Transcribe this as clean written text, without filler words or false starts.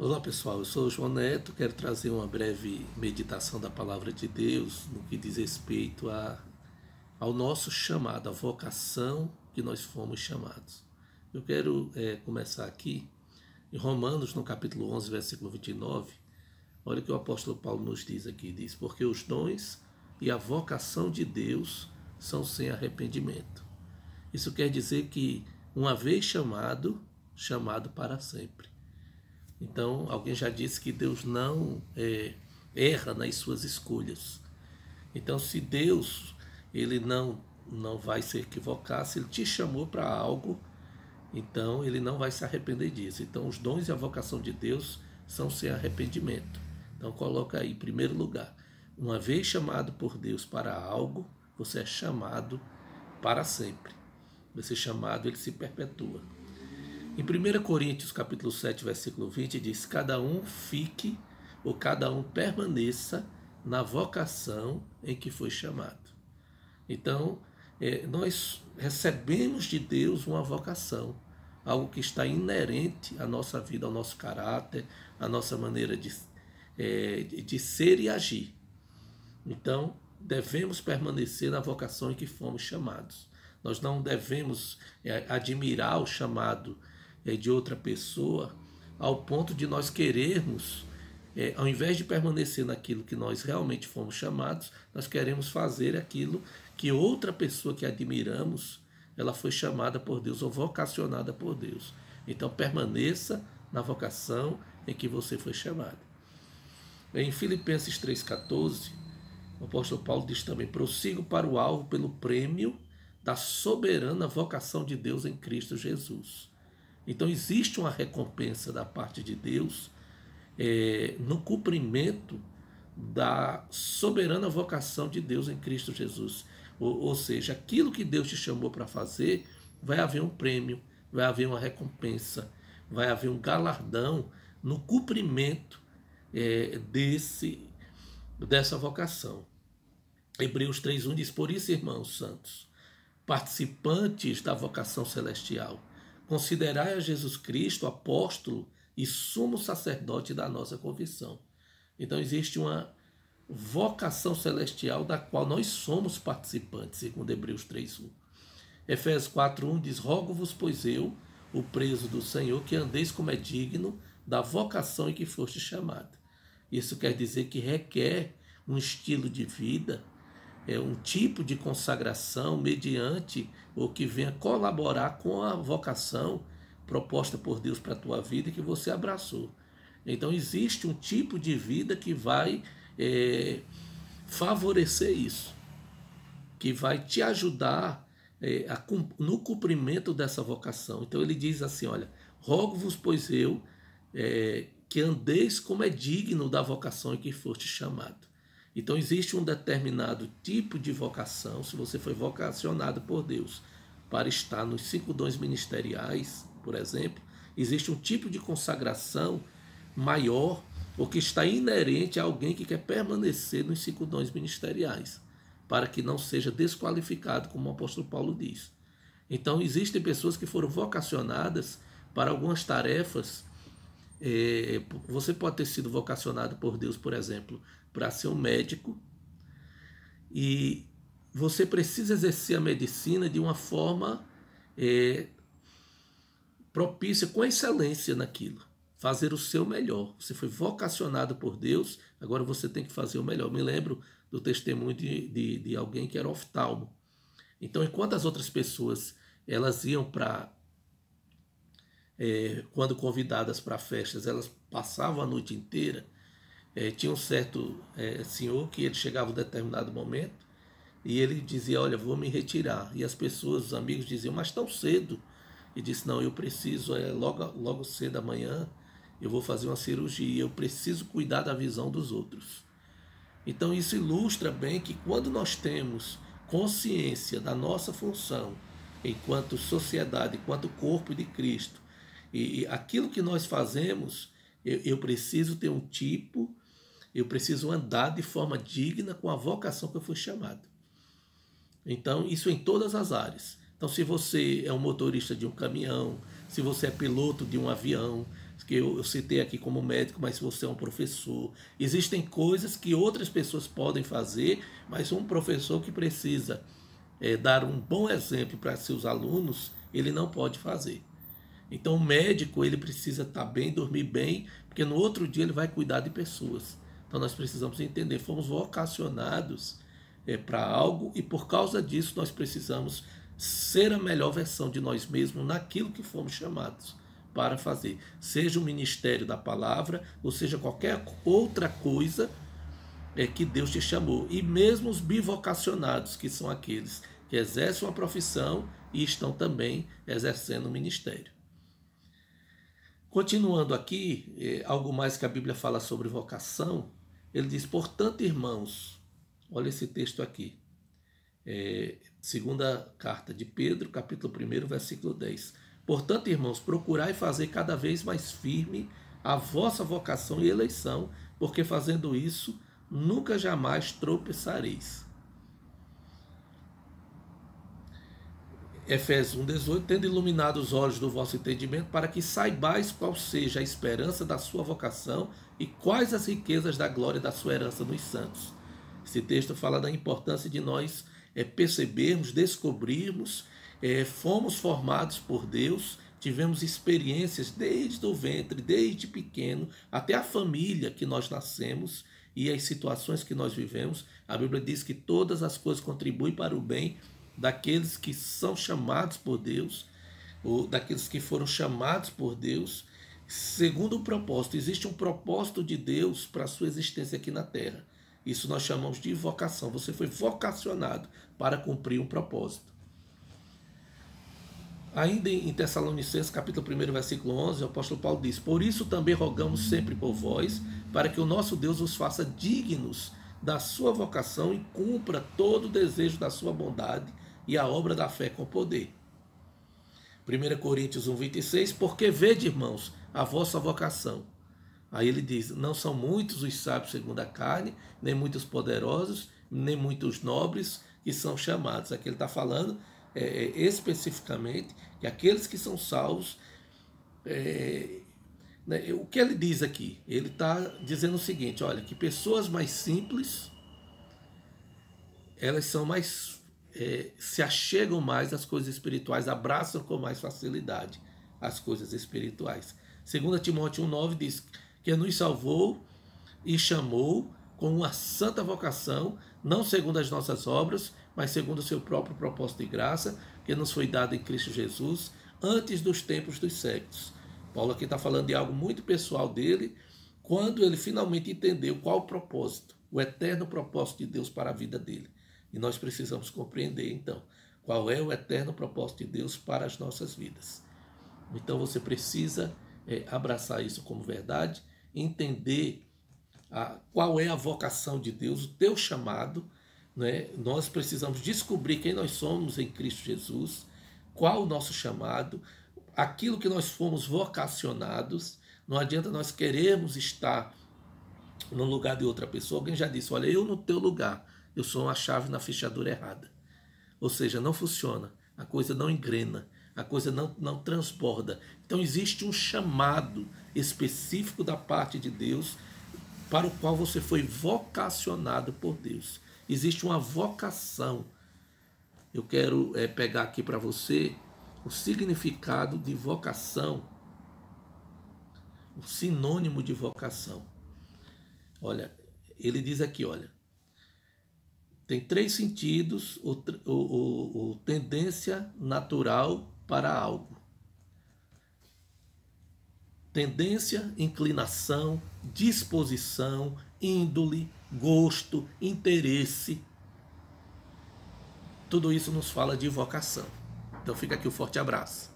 Olá pessoal, eu sou o João Neto, quero trazer uma breve meditação da Palavra de Deus no que diz respeito ao nosso chamado, à vocação que nós fomos chamados. Eu quero começar aqui em Romanos, no capítulo 11, versículo 29, olha o que o apóstolo Paulo nos diz aqui, diz: porque os dons e a vocação de Deus são sem arrependimento. Isso quer dizer que uma vez chamado, chamado para sempre. Então, alguém já disse que Deus não erra nas suas escolhas. Então, se Deus ele não vai se equivocar, se Ele te chamou para algo, então Ele não vai se arrepender disso. Então, os dons e a vocação de Deus são sem arrependimento. Então, coloca aí, em primeiro lugar, uma vez chamado por Deus para algo, você é chamado para sempre. Você é chamado, ele se perpetua. Em 1 Coríntios capítulo 7, versículo 20, diz: cada um fique ou cada um permaneça na vocação em que foi chamado. Então, nós recebemos de Deus uma vocação, algo que está inerente à nossa vida, ao nosso caráter, à nossa maneira de ser e agir. Então, devemos permanecer na vocação em que fomos chamados. Nós não devemos admirar o chamado de outra pessoa ao ponto de nós querermos, ao invés de permanecer naquilo que nós realmente fomos chamados, nós queremos fazer aquilo que outra pessoa que admiramos, ela foi chamada por Deus ou vocacionada por Deus. Então permaneça na vocação em que você foi chamado. Em Filipenses 3,14, o apóstolo Paulo diz também: prossigo para o alvo pelo prêmio da soberana vocação de Deus em Cristo Jesus. Então existe uma recompensa da parte de Deus no cumprimento da soberana vocação de Deus em Cristo Jesus. Ou seja, aquilo que Deus te chamou para fazer, vai haver um prêmio, vai haver uma recompensa, vai haver um galardão no cumprimento dessa vocação. Hebreus 3,1 diz: por isso, irmãos santos, participantes da vocação celestial, considerai a Jesus Cristo apóstolo e sumo sacerdote da nossa confissão. Então existe uma vocação celestial da qual nós somos participantes, segundo Hebreus 3,1. Efésios 4,1 diz: rogo-vos, pois eu, o preso do Senhor, que andeis como é digno da vocação em que foste chamado. Isso quer dizer que requer um estilo de vida, um tipo de consagração mediante ou que venha colaborar com a vocação proposta por Deus para a tua vida e que você abraçou. Então existe um tipo de vida que vai favorecer isso, que vai te ajudar no cumprimento dessa vocação. Então ele diz assim: olha, rogo-vos, pois eu, que andeis como é digno da vocação em que foste chamado. Então existe um determinado tipo de vocação. Se você foi vocacionado por Deus para estar nos 5 dons ministeriais, por exemplo, existe um tipo de consagração maior, ou que está inerente a alguém que quer permanecer nos 5 dons ministeriais, para que não seja desqualificado, como o apóstolo Paulo diz. Então existem pessoas que foram vocacionadas para algumas tarefas. Você pode ter sido vocacionado por Deus, por exemplo, para ser um médico, e você precisa exercer a medicina de uma forma propícia, com excelência naquilo, fazer o seu melhor. Você foi vocacionado por Deus, agora você tem que fazer o melhor. Me lembro do testemunho de alguém que era oftalmo. Então, enquanto as outras pessoas elas iam para quando convidadas para festas, elas passavam a noite inteira. Tinha um certo senhor que ele chegava em um determinado momento e ele dizia: olha, vou me retirar. E as pessoas, os amigos diziam: mas tão cedo? E disse: não, eu preciso, logo cedo amanhã eu vou fazer uma cirurgia, eu preciso cuidar da visão dos outros. Então isso ilustra bem que quando nós temos consciência da nossa função enquanto sociedade, enquanto corpo de Cristo, e aquilo que nós fazemos, eu preciso ter um tipo, eu preciso andar de forma digna com a vocação que eu fui chamado. Então, isso em todas as áreas. Então, se você é um motorista de um caminhão, se você é piloto de um avião, que eu citei aqui como médico, mas você é um professor. Existem coisas que outras pessoas podem fazer, mas um professor que precisa dar um bom exemplo para seus alunos, ele não pode fazer. Então o médico, ele precisa estar bem, dormir bem, porque no outro dia ele vai cuidar de pessoas. Então nós precisamos entender, fomos vocacionados para algo e por causa disso nós precisamos ser a melhor versão de nós mesmos naquilo que fomos chamados para fazer. Seja o ministério da palavra, ou seja qualquer outra coisa que Deus te chamou. E mesmo os bivocacionados, que são aqueles que exercem uma profissão e estão também exercendo o ministério. Continuando aqui, algo mais que a Bíblia fala sobre vocação, ele diz, portanto, irmãos, olha esse texto aqui, segunda carta de Pedro, capítulo 1, versículo 10. Portanto, irmãos, procurai fazer cada vez mais firme a vossa vocação e eleição, porque fazendo isso, nunca jamais tropeçareis. Efésios 1,18, tendo iluminado os olhos do vosso entendimento, para que saibais qual seja a esperança da sua vocação e quais as riquezas da glória da sua herança nos santos. Esse texto fala da importância de nós percebermos, descobrirmos, fomos formados por Deus, tivemos experiências desde o ventre, desde pequeno, até a família que nós nascemos e as situações que nós vivemos. A Bíblia diz que todas as coisas contribuem para o bem daqueles que são chamados por Deus, ou daqueles que foram chamados por Deus, segundo o propósito. Existe um propósito de Deus para a sua existência aqui na terra. Isso nós chamamos de vocação. Você foi vocacionado para cumprir um propósito. Ainda em Tessalonicenses, capítulo 1, versículo 11, o apóstolo Paulo diz, por isso também rogamos sempre por vós, para que o nosso Deus os faça dignos da sua vocação e cumpra todo o desejo da sua bondade e a obra da fé com poder. 1 Coríntios 1, 26, porque vede, irmãos, a vossa vocação. Aí ele diz, não são muitos os sábios segundo a carne, nem muitos poderosos, nem muitos nobres que são chamados. Aqui ele está falando especificamente que aqueles que são salvos, o que ele diz aqui? Ele está dizendo o seguinte, olha, que pessoas mais simples, elas são mais, se achegam mais às coisas espirituais, abraçam com mais facilidade as coisas espirituais. 2 Timóteo 1,9 diz que nos salvou e chamou com uma santa vocação, não segundo as nossas obras, mas segundo o seu próprio propósito de graça, que nos foi dado em Cristo Jesus, antes dos tempos dos séculos. Paulo aqui está falando de algo muito pessoal dele, quando ele finalmente entendeu qual o propósito, o eterno propósito de Deus para a vida dele. E nós precisamos compreender, então, qual é o eterno propósito de Deus para as nossas vidas. Então você precisa abraçar isso como verdade, entender qual é a vocação de Deus, o teu chamado, né? Nós precisamos descobrir quem nós somos em Cristo Jesus, qual o nosso chamado, aquilo que nós fomos vocacionados. Não adianta nós querermos estar no lugar de outra pessoa. Alguém já disse, olha, eu no teu lugar, eu sou uma chave na fechadura errada. Ou seja, não funciona, a coisa não engrena, a coisa não transborda. Então existe um chamado específico da parte de Deus para o qual você foi vocacionado por Deus. Existe uma vocação. Eu quero pegar aqui para você o significado de vocação, o sinônimo de vocação. Olha, ele diz aqui, olha, tem 3 sentidos, o tendência natural para algo. Tendência, inclinação, disposição, índole, gosto, interesse. Tudo isso nos fala de vocação. Então fica aqui um forte abraço.